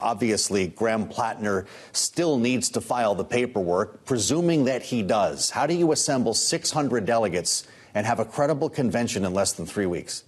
Obviously, Graham Platner still needs to file the paperwork. Presuming that he does, how do you assemble 600 delegates and have a credible convention in less than 3 weeks?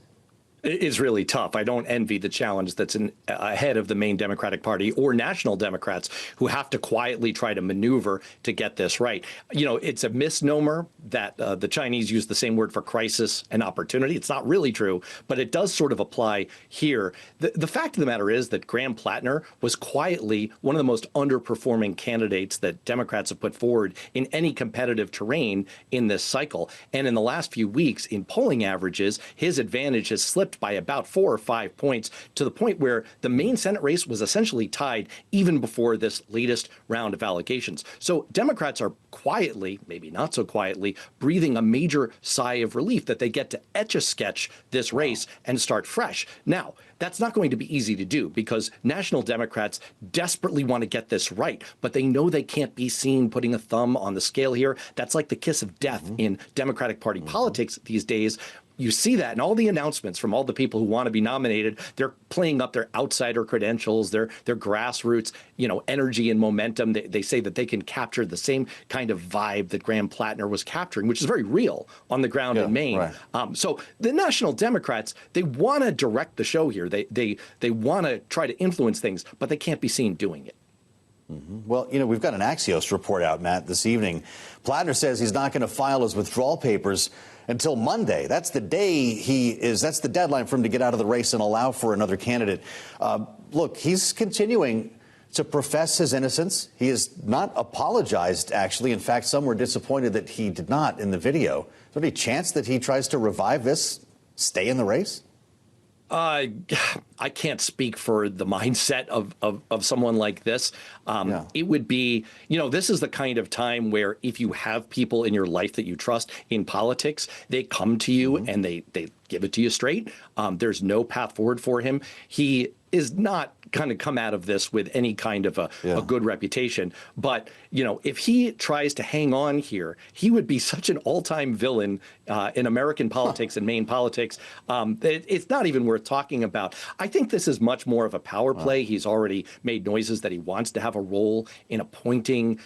Is really tough. I don't envy the challenge that's ahead of the Maine Democratic Party or national Democrats who have to quietly try to maneuver to get this right. You know, it's a misnomer that the Chinese use the same word for crisis and opportunity. It's not really true, but it does sort of apply here. The fact of the matter is that Graham Platner was quietly one of the most underperforming candidates that Democrats have put forward in any competitive terrain in this cycle. And in the last few weeks, in polling averages, his advantage has slipped by about 4 or 5 points to the point where the Maine Senate race was essentially tied even before this latest round of allegations. So Democrats are quietly, maybe not so quietly, breathing a major sigh of relief that they get to etch-a-sketch this race and start fresh. Now, that's not going to be easy to do because national Democrats desperately want to get this right, but they know they can't be seen putting a thumb on the scale here. That's like the kiss of death in Democratic Party politics these days. You see that in all the announcements from all the people who want to be nominated. They're playing up their outsider credentials, their grassroots, energy and momentum. They say that they can capture the same kind of vibe that Graham Platner was capturing, which is very real on the ground in Maine. Right. So the national Democrats, they want to direct the show here. They want to try to influence things, but they can't be seen doing it. Well, we've got an Axios report out, Matt, this evening. Platner says he's not going to file his withdrawal papers until Monday. That's the deadline for him to get out of the race and allow for another candidate. Look, he's continuing to profess his innocence. He has not apologized, actually. In fact, some were disappointed that he did not in the video. Is there any chance that he tries to revive this, stay in the race? I can't speak for the mindset of someone like this. It would be, this is the kind of time where if you have people in your life that you trust in politics, they come to you and they give it to you straight. There's no path forward for him. He is not going to come out of this with any kind of a good reputation. But, if he tries to hang on here, he would be such an all-time villain in American politics and Maine politics. It's not even worth talking about. I think this is much more of a power play. He's already made noises that he wants to have a role in appointing,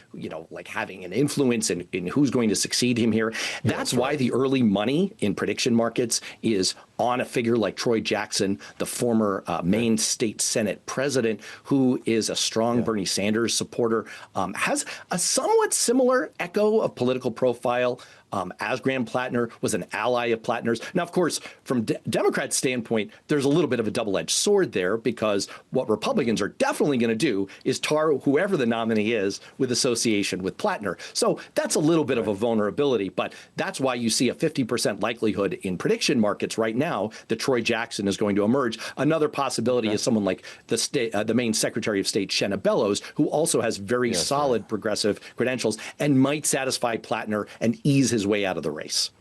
like having an influence in who's going to succeed him here. That's why the early money in prediction markets is on a figure like Troy Jackson, the former Maine State Senate president, who is a strong Bernie Sanders supporter, has a somewhat similar echo of political profile as Graham Platner, was an ally of Platner's. Now, of course, from Democrats' standpoint, there's a little bit of a double-edged sword there because what Republicans are definitely going to do is tar whoever the nominee is with association with Platner. So that's a little bit of a vulnerability, but that's why you see a 50% likelihood in prediction markets right now that Troy Jackson is going to emerge. Another possibility is someone like the Maine Secretary of State, Shenna Bellows, who also has very solid progressive credentials and might satisfy Platner and ease his way out of the race.